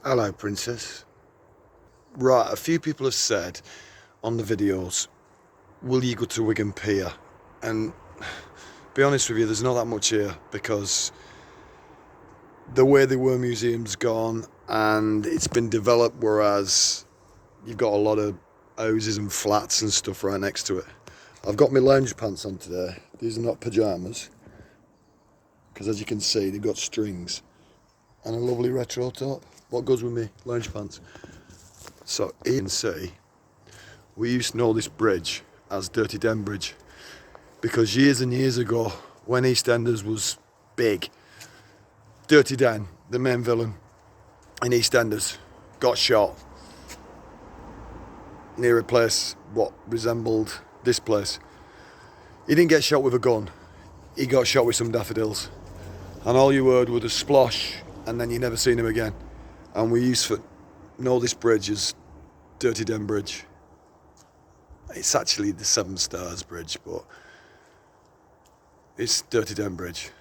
Hello, Princess. Right, a few people have said on the videos, will you go to Wigan Pier? And be honest with you, there's not that much here because the way they were museum's gone and it's been developed, whereas you've got a lot of houses and flats and stuff right next to it. I've got my lounge pants on today. These are not pyjamas because, as you can see, they've got strings and a lovely retro top. What goes with me lounge pants? So you can see, we used to know this bridge as Dirty Den Bridge because years and years ago, when EastEnders was big, Dirty Den, the main villain in EastEnders, got shot near a place what resembled this place. He didn't get shot with a gun, he got shot with some daffodils, and all you heard was a splosh, and then you never seen him again. And we used to know this bridge as Dirty Den Bridge. It's actually the Seven Stars Bridge, but it's Dirty Den Bridge.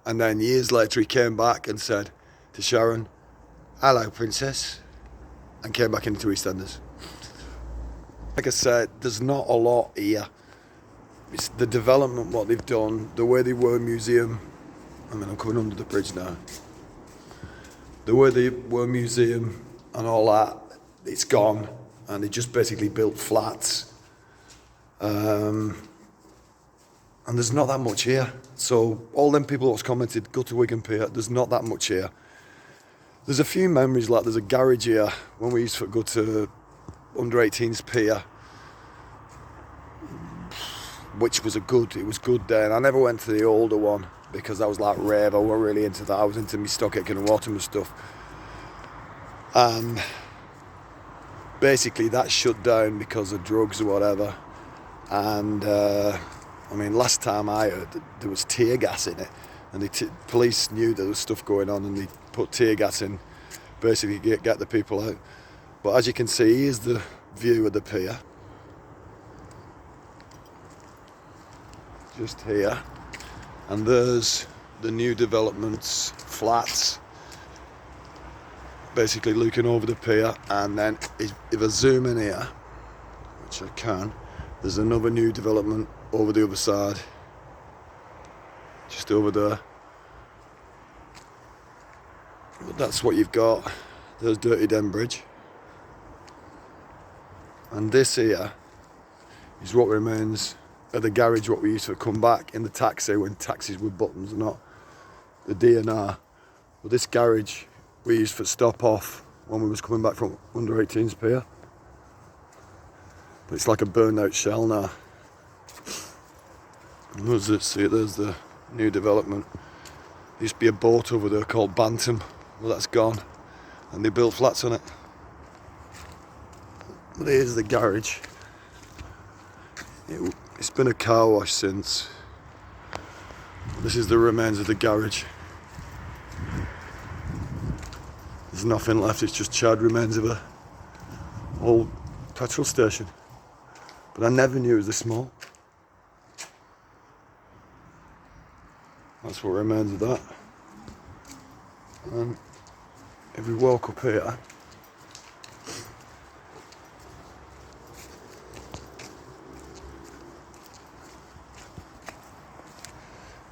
And then years later he came back and said to Sharon, "Hello, Princess," and came back into EastEnders. Like I said, there's not a lot here. It's the development, what they've done, the way they were museum. I mean, I'm coming under the bridge now. The way they were museum and all that, it's gone, and they just basically built flats. And there's not that much here. So all them people that's commented, go to Wigan Pier, there's not that much here. There's a few memories, like there's a garage here when we used to go to under 18s Pier, which was it was good then. I never went to the older one because I was like rave, I wasn't really into that. I was into me StockAitken and Waterman stuff. And basically that shut down because of drugs or whatever. And I mean, last time I heard, there was tear gas in it, and the police knew there was stuff going on, and they put tear gas in, basically get the people out. But as you can see, here's the view of the pier. Just here. And there's the new developments, flats, basically looking over the pier. And then if I zoom in here, which I can, there's another new development over the other side, just over there. But that's what you've got. There's Dirty Den Bridge. And this here is what remains of the garage, what we used to come back in the taxi when taxis were buttons, not the DNR. But this garage we used to stop off when we was coming back from under 18s Pier. But it's like a burned out shell now. And there's it, see, there's the new development. There used to be a boat over there called Bantam. Well, that's gone, and they built flats on it. But here's the garage. It's been a car wash since. This is the remains of the garage. There's nothing left, it's just charred remains of a old petrol station. But I never knew it was this small. That's what remains of that. And if we walk up here,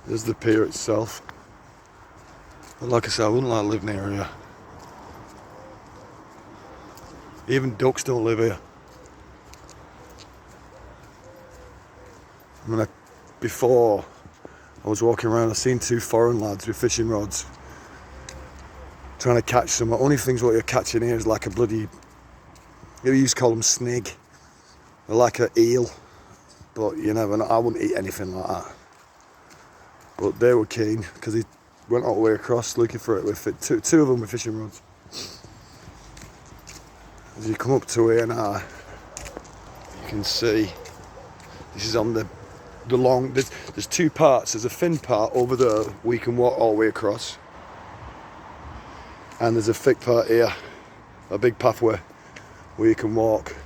there's the pier itself. But like I said, I wouldn't like to live near here. Even ducks don't live here. I mean, before I was walking around, I seen two foreign lads with fishing rods trying to catch some. The only things what you're catching here is like a bloody, you used to call them snig. They're like an eel, but you never know. I wouldn't eat anything like that. But they were keen because he went all the way across looking for it with two of them with fishing rods. As you come up to here now, you can see this is on the long. There's two parts. There's a thin part over there where you can walk all the way across, and there's a thick part here, a big pathway where you can walk.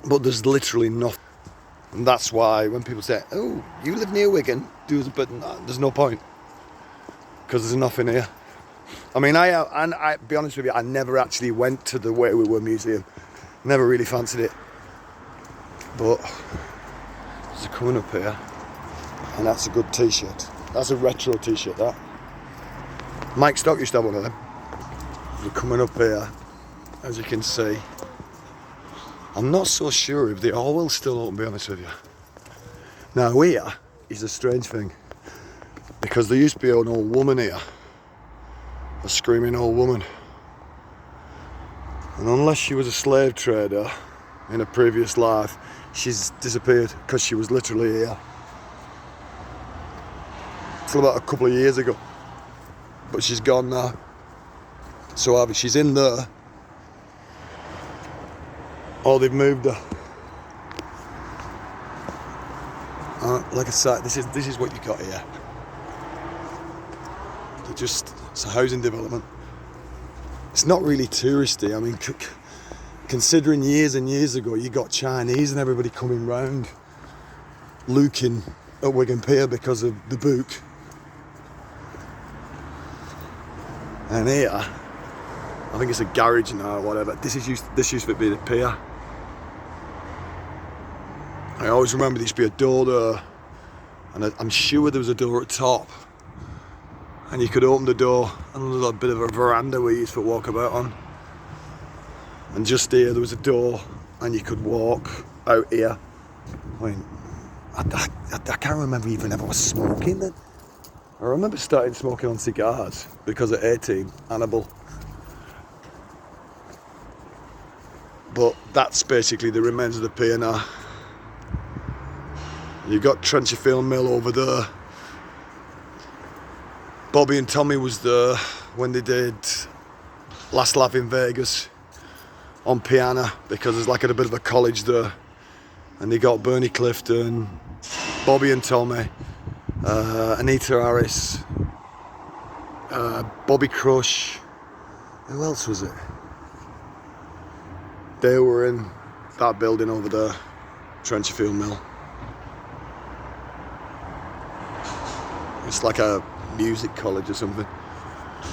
But there's literally nothing. And that's why when people say, "Oh, you live near Wigan," but there's no point because there's nothing here. I mean, I be honest with you, I never actually went to the Where We Were museum. Never really fancied it. But there's a coming up here, and that's a good t-shirt. That's a retro t-shirt, that. Mike Stock used to have one of them. We're coming up here, as you can see. I'm not so sure if they all will still open, to be honest with you. Now here is a strange thing, because there used to be an old woman here, a screaming old woman. And unless she was a slave trader in a previous life, she's disappeared, because she was literally here till about a couple of years ago. But she's gone now. So either she's in there, or they've moved her. Like I said, this is what you got here. It's a housing development. It's not really touristy. I mean, considering years and years ago you got Chinese and everybody coming round looking at Wigan Pier because of the book. And here, I think it's a garage now or whatever. This used to be the pier. I always remember there used to be a door there, and I'm sure there was a door at the top, and you could open the door and there was a bit of a veranda where you used to walk about on. And just here there was a door and you could walk out here. I mean, I can't remember even if I was smoking then. I remember starting smoking on cigars because at 18, Hannibal. But that's basically the remains of the pier now. You've got Trencherfield Mill over there. Bobby and Tommy was there when they did Last Laugh in Vegas on piano, because there's like a bit of a college there. And they got Bernie Clifton, Bobby and Tommy, Anita Harris, Bobby Crush. Who else was it? They were in that building over there, Trencherfield Mill. It's like a music college or something.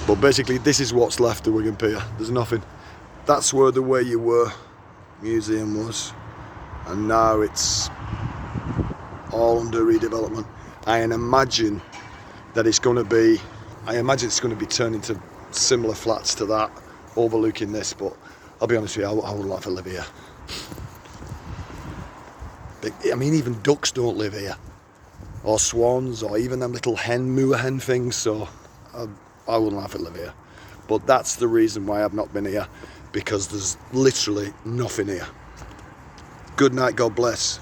But basically this is what's left of Wigan Pier. There's nothing. That's where the Where You Were museum was. And now it's all under redevelopment. I imagine it's going to be turned into similar flats to that, overlooking this, but I'll be honest with you, I would like to live here. I mean, even ducks don't live here, or swans, or even them little moor hen things, so I wouldn't like to live here. But that's the reason why I've not been here, because there's literally nothing here. Good night, God bless.